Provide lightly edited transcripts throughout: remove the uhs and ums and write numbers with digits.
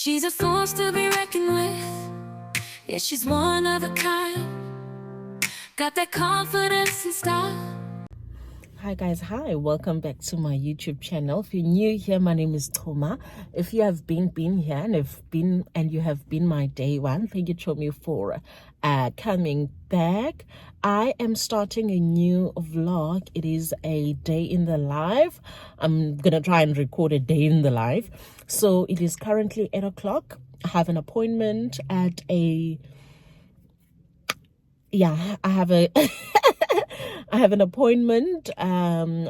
She's a force to be reckoned with. Yeah, she's one of a kind. Got that confidence and style. Hi guys, hi, welcome back to my YouTube channel. If you're new here, my name is Chuma. If you have been here and you have been my day one, thank you Chuma for coming back. I am starting a new vlog. It is a day in the life. I'm gonna try and record a day in the life. So it is currently 8 o'clock. I have an appointment at I have an appointment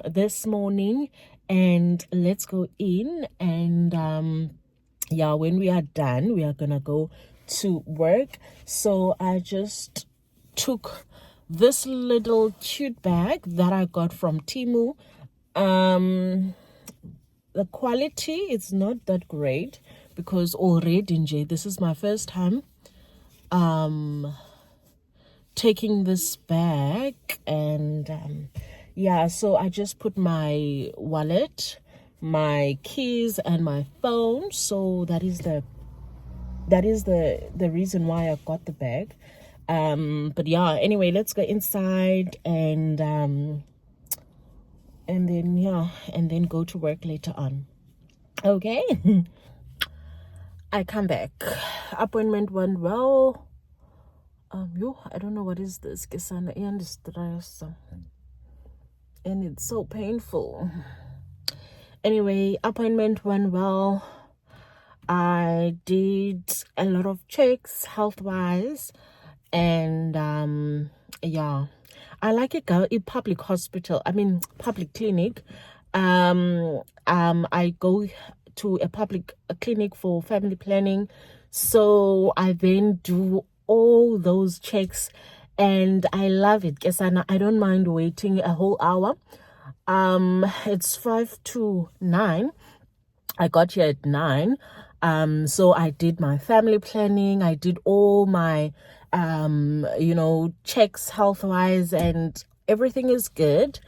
this morning, and let's go in and when we are done we are gonna go to work. So I just took this little cute bag that I got from Temu. The quality is not that great because already this is my first time taking this bag, and so I just put my wallet, my keys and my phone. So that is the reason why I got the bag. But yeah, anyway, let's go inside and then go to work later on. Okay. I come back. Appointment went well. I don't know what is this, and it's so painful. Anyway, appointment went well. I did a lot of checks health-wise, and I like it a public hospital. Public clinic. I go to a public clinic for family planning, so I then do all those checks, and I love it. I don't mind waiting a whole hour. It's 5 to 9. I got here at 9. So I did my family planning. I did all my checks health-wise, and everything is good.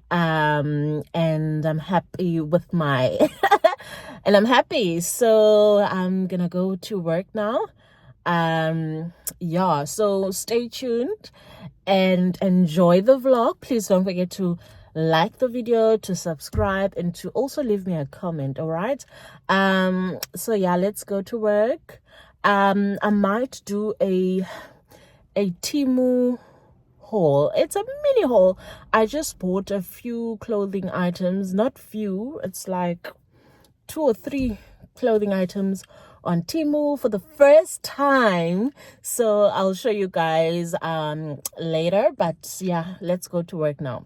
And I'm happy with my and I'm happy. So I'm gonna go to work now. So stay tuned and enjoy the vlog. Please don't forget to like the video, to subscribe, and to also leave me a comment. All right. Let's go to work. I might do a Temu haul. It's a mini haul. I just bought a few clothing items, not few, it's like 2 or 3 clothing items on Temu for the first time. So I'll show you guys later, but yeah, let's go to work now.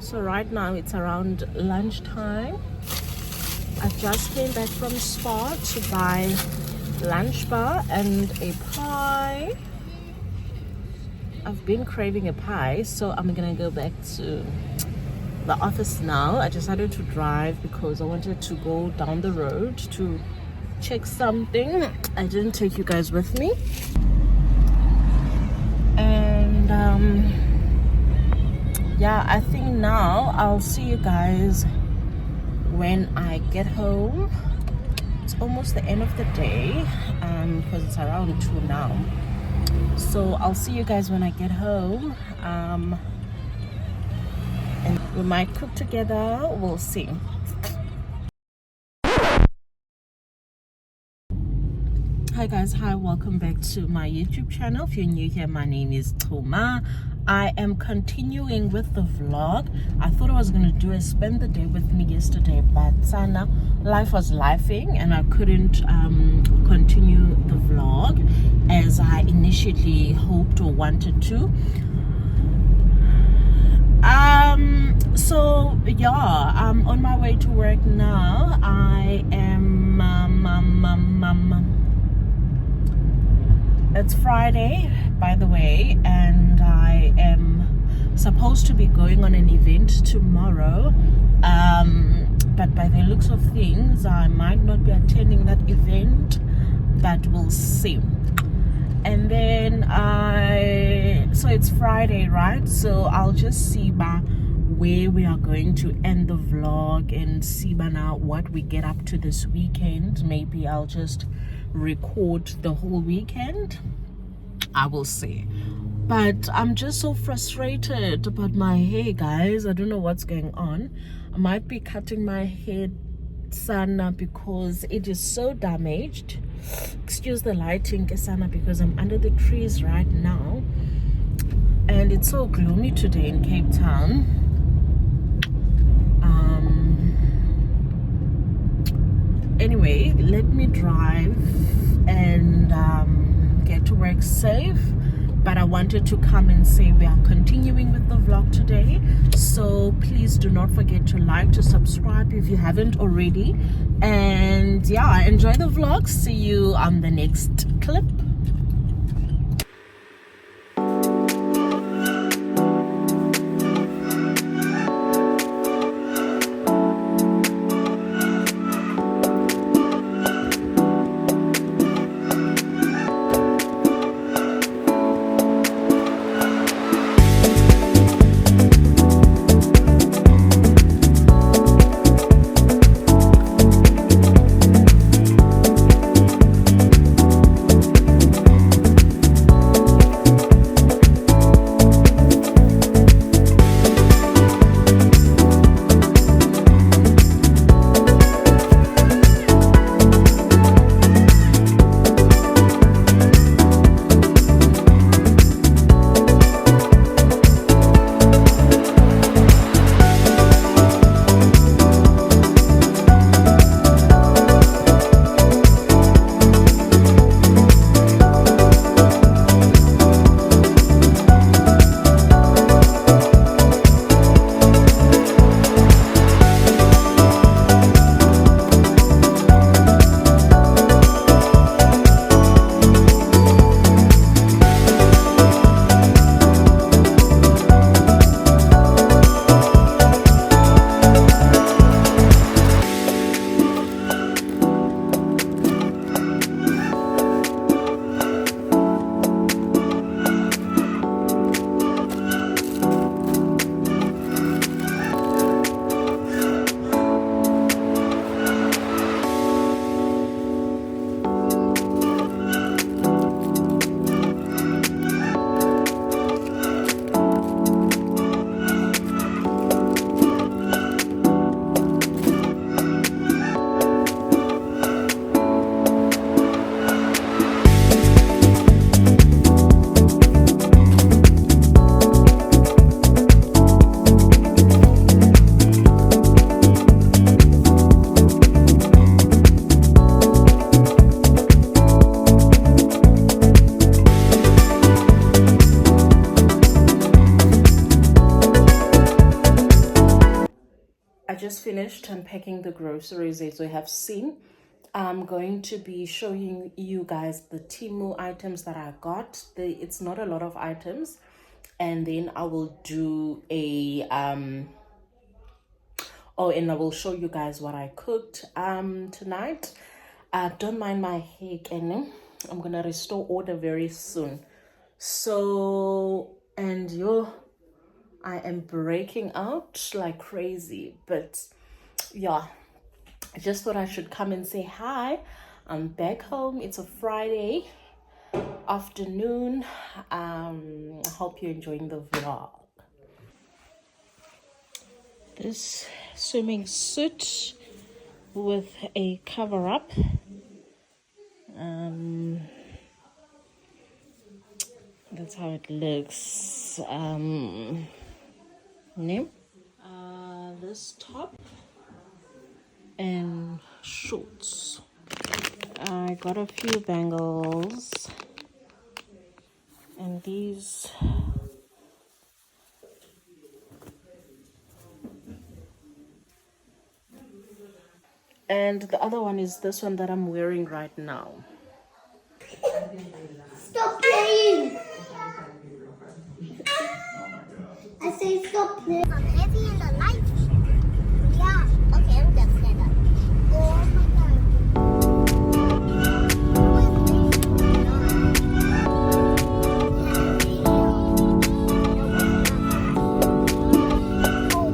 So right now it's around lunchtime. I just came back from Spar to buy lunch bar and a pie. I've been craving a pie, so I'm gonna go back to the office now. I decided to drive because I wanted to go down the road to check something. I didn't take you guys with me, and I think now I'll see you guys when I get home. It's almost the end of the day because it's around 2 now, so I'll see you guys when I get home. And we might cook together, we'll see. Hi guys, hi, welcome back to my YouTube channel. If you're new here, my name is Chuma. I am continuing with the vlog. I thought I was going to do a spend the day with me yesterday, but Sana, life was lifing and I couldn't continue the vlog as I initially hoped or wanted to. I'm on my way to work now. I am it's Friday, by the way, and I am supposed to be going on an event tomorrow, but by the looks of things I might not be attending that event, but we'll see. And then so it's Friday, right? So I'll just see where we are going to end the vlog and see by now what we get up to this weekend. Maybe I'll just record the whole weekend, I will see. But I'm just so frustrated about my hair, guys. I don't know what's going on. I might be cutting my hair, Sana, because it is so damaged. Excuse the lighting, Sana, because I'm under the trees right now and it's so gloomy today in Cape Town. Anyway, let me drive and get to work safe. But I wanted to come and say we are continuing with the vlog today, so please do not forget to like, to subscribe if you haven't already, and yeah, enjoy the vlog. See you on the next clip. I just finished unpacking the groceries. As you have seen, I'm going to be showing you guys the Temu items that I got. It's not a lot of items, and then I will do a and I will show you guys what I cooked tonight. Don't mind my hair, Kenny. I'm gonna restore order very soon. So, and I am breaking out like crazy, but yeah, I just thought I should come and say hi. I'm back home. It's a Friday afternoon. I hope you're enjoying the vlog. This swimming suit with a cover up. That's how it looks. This top and shorts. I got a few bangles and these and the other one is this one that I'm wearing right now. Stop playing! I say stop playing. I'm heavy in the light. Yeah. Okay, I'm just stand up. Oh my god. Oh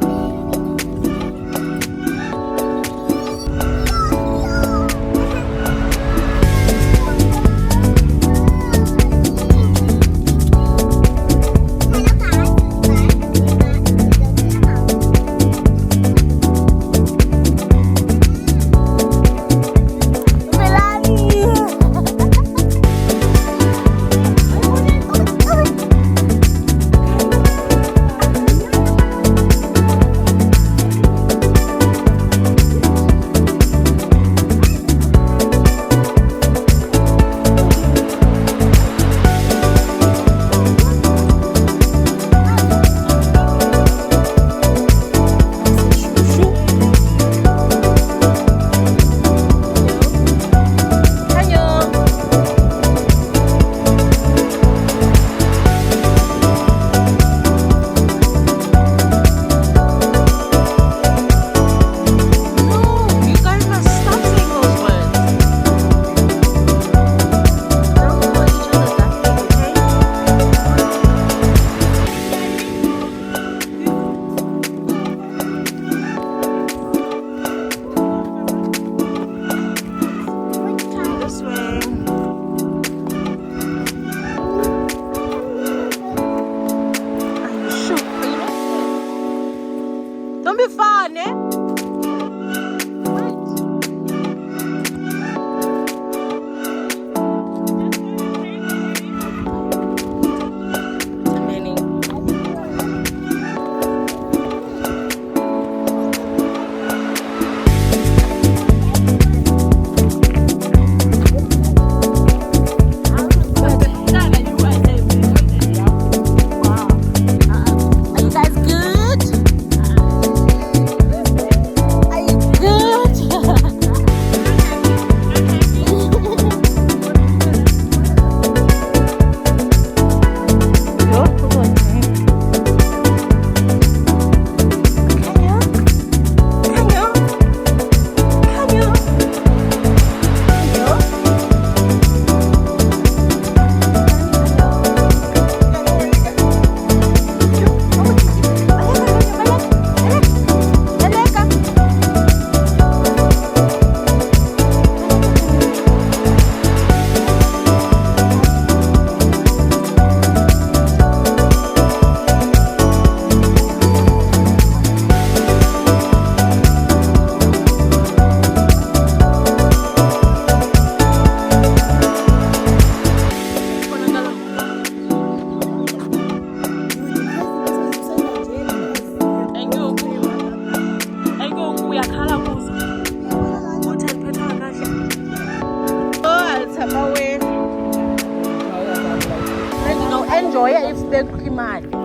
Moya if they climb.